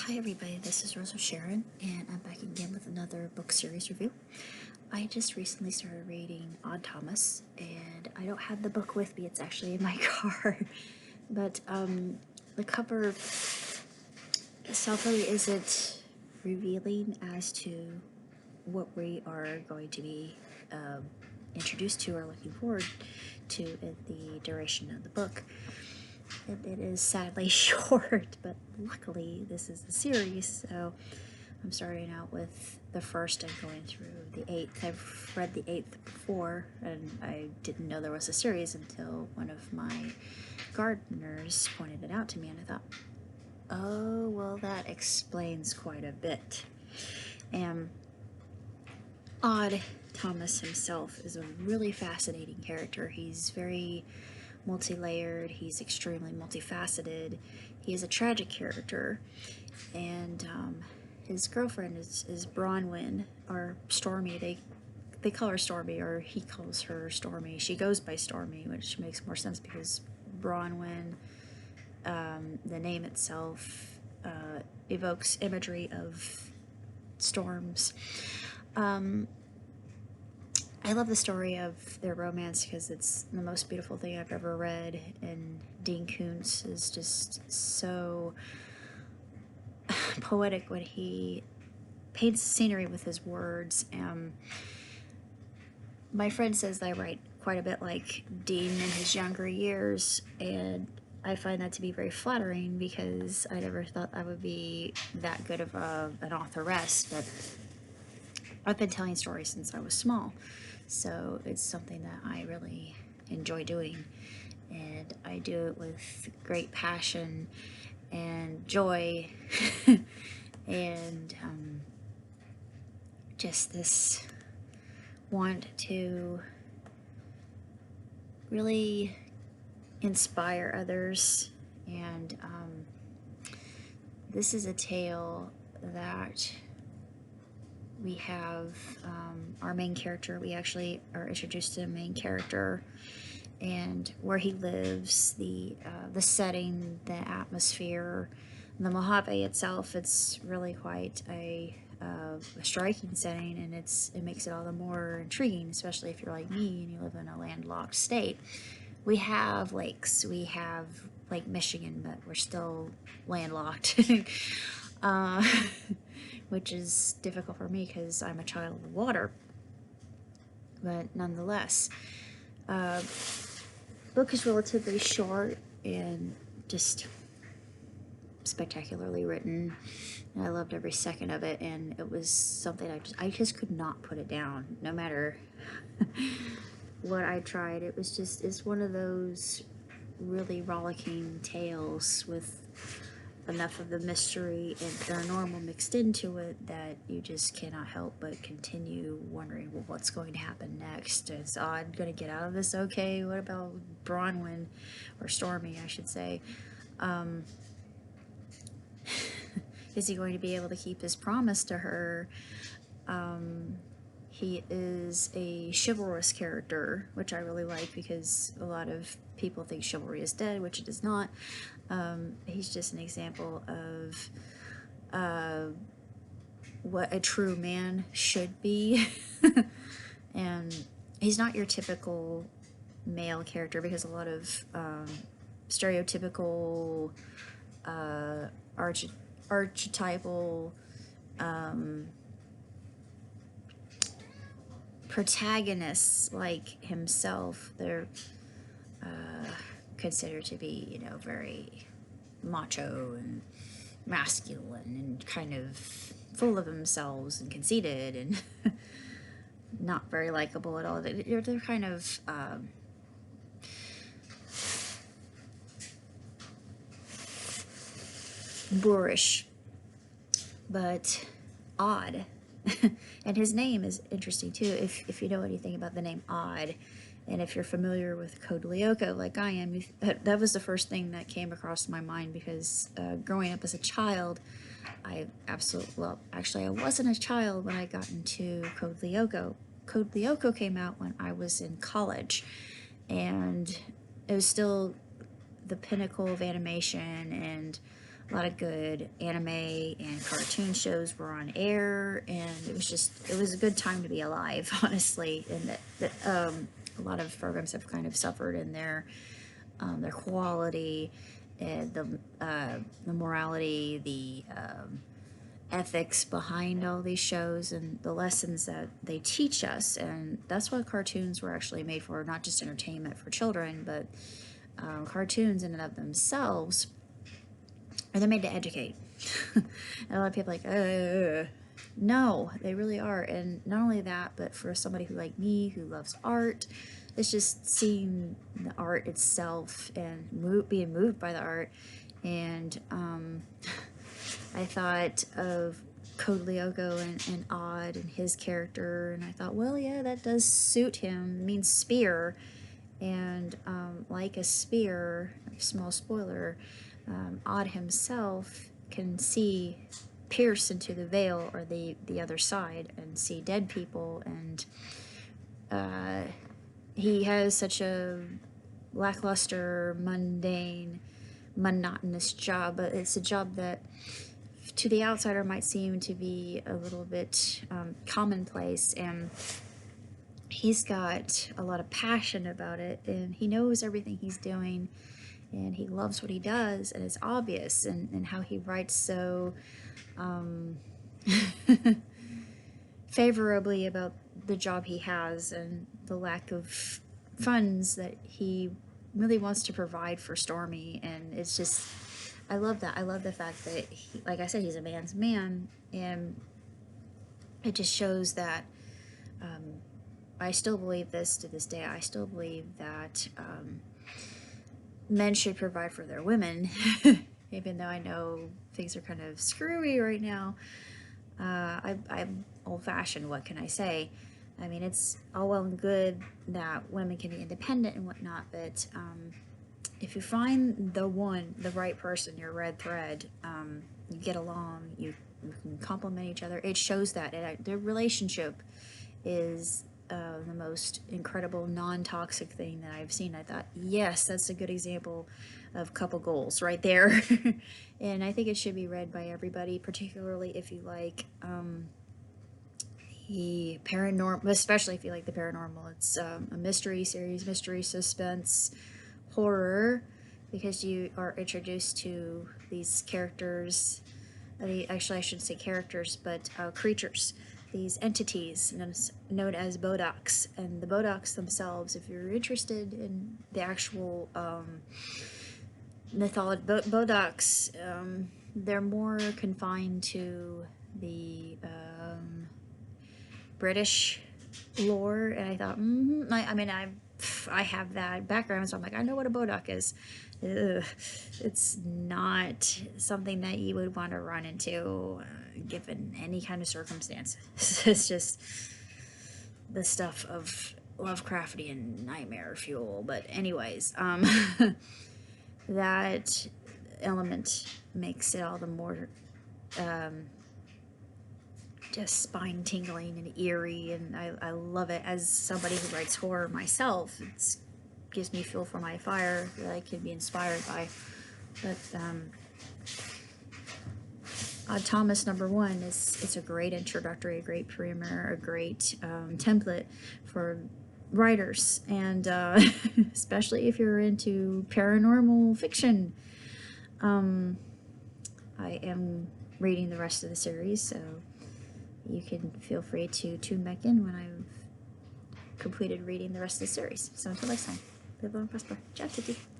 Hi everybody, this is Rose of Sharon, and I'm back again with another book series review. I just recently started reading Odd Thomas, and I don't have the book with me, it's actually in my car. But the cover itself really isn't revealing as to what we are going to be introduced to or looking forward to in the duration of the book. It is sadly short, but luckily this is a series, so I'm starting out with the first and going through the 8th. I've read the 8th before, and I didn't know there was a series until one of my gardeners pointed it out to me, and I thought, oh, well, that explains quite a bit. And Odd Thomas himself is a really fascinating character. He's very multi-layered, he's extremely multifaceted, he is a tragic character, and his girlfriend is Bronwyn, or Stormy. They call her Stormy, or he calls her Stormy. She goes by Stormy, which makes more sense because Bronwyn, the name itself, evokes imagery of storms. I love the story of their romance because it's the most beautiful thing I've ever read, and Dean Koontz is just so poetic when he paints scenery with his words. My friend says I write quite a bit like Dean in his younger years, and I find that to be very flattering because I never thought I would be that good of an authoress, but I've been telling stories since I was small. So it's something that I really enjoy doing, and I do it with great passion and joy and just this want to really inspire others. And this is a tale that we have our main character. We actually are introduced to the main character and where he lives, the setting, the atmosphere, the Mojave itself. It's really quite a striking setting, and it makes it all the more intriguing, especially if you're like me and you live in a landlocked state. We have lakes, we have Lake Michigan, but we're still landlocked. Which is difficult for me because I'm a child of the water. But nonetheless, book is relatively short and just spectacularly written. And I loved every second of it, and it was something I just could not put it down, no matter what I tried. It's one of those really rollicking tales with enough of the mystery and paranormal mixed into it that you just cannot help but continue wondering, well, what's going to happen next? Is Odd going to get out of this okay? What about Bronwyn, or Stormy, I should say? Is he going to be able to keep his promise to her? He is a chivalrous character, which I really like because a lot of people think chivalry is dead, which it is not. He's just an example of what a true man should be. And he's not your typical male character, because a lot of stereotypical archetypal protagonists like himself, they're considered to be, very macho and masculine and kind of full of themselves and conceited and not very likable at all. They're kind of boorish, but odd. And his name is interesting too, if you know anything about the name Odd, and if you're familiar with Code Lyoko like I am. That was the first thing that came across my mind, because growing up as a child, well, actually I wasn't a child when I got into Code Lyoko. Code Lyoko came out when I was in college, and it was still the pinnacle of animation, and a lot of good anime and cartoon shows were on air, and it was a good time to be alive, honestly. And a lot of programs have kind of suffered in their quality, and the morality, the ethics behind all these shows, and the lessons that they teach us. And that's what cartoons were actually made for, not just entertainment for children, but cartoons in and of themselves, are they made to educate. And a lot of people are like, no, they really are. And not only that, but for somebody who like me, who loves art, it's just seeing the art itself and being moved by the art. And I thought of Code Lyoko and Odd and his character, and I thought, well, yeah, that does suit him. It means spear. And like a spear, small spoiler, Odd himself can pierce into the veil or the other side and see dead people. And he has such a lackluster, mundane, monotonous job, but it's a job that to the outsider might seem to be a little bit commonplace, and he's got a lot of passion about it, and he knows everything he's doing, and he loves what he does, and it's obvious, and how he writes so favorably about the job he has and the lack of funds that he really wants to provide for Stormy. And it's just, I love that. I love the fact that he, like I said, he's a man's man, and it just shows that I still believe this to this day. I still believe that men should provide for their women, even though I know things are kind of screwy right now. I'm old-fashioned, what can I say? I mean, it's all well and good that women can be independent and whatnot, but if you find the right person, your red thread, you get along, you can complement each other. It shows that their relationship is the most incredible non-toxic thing that I've seen. I thought, yes, that's a good example of couple goals right there. And I think it should be read by everybody, particularly if you like the paranormal, especially if you like the paranormal. It's a mystery series, mystery, suspense, horror, because you are introduced to these characters. Actually, I shouldn't say characters, but creatures. These entities known as Bodaks. And the Bodaks themselves, if you're interested in the actual mythology, Bodaks, they're more confined to the British lore. And I thought, I mean, I have that background, so I'm like, I know what a Bodak is. Ugh. It's not something that you would want to run into given any kind of circumstance. It's just the stuff of Lovecraftian nightmare fuel. But anyways, that element makes it all the more just spine tingling and eerie, and I love it. As somebody who writes horror myself, it gives me fuel for my fire that I can be inspired by. But Odd Thomas #1 it's a great introductory, a great primer, a great template for writers, and especially if you're into paranormal fiction. I am reading the rest of the series, so you can feel free to tune back in when I've completed reading the rest of the series. So until next time, live long and prosper. Ciao, tutti.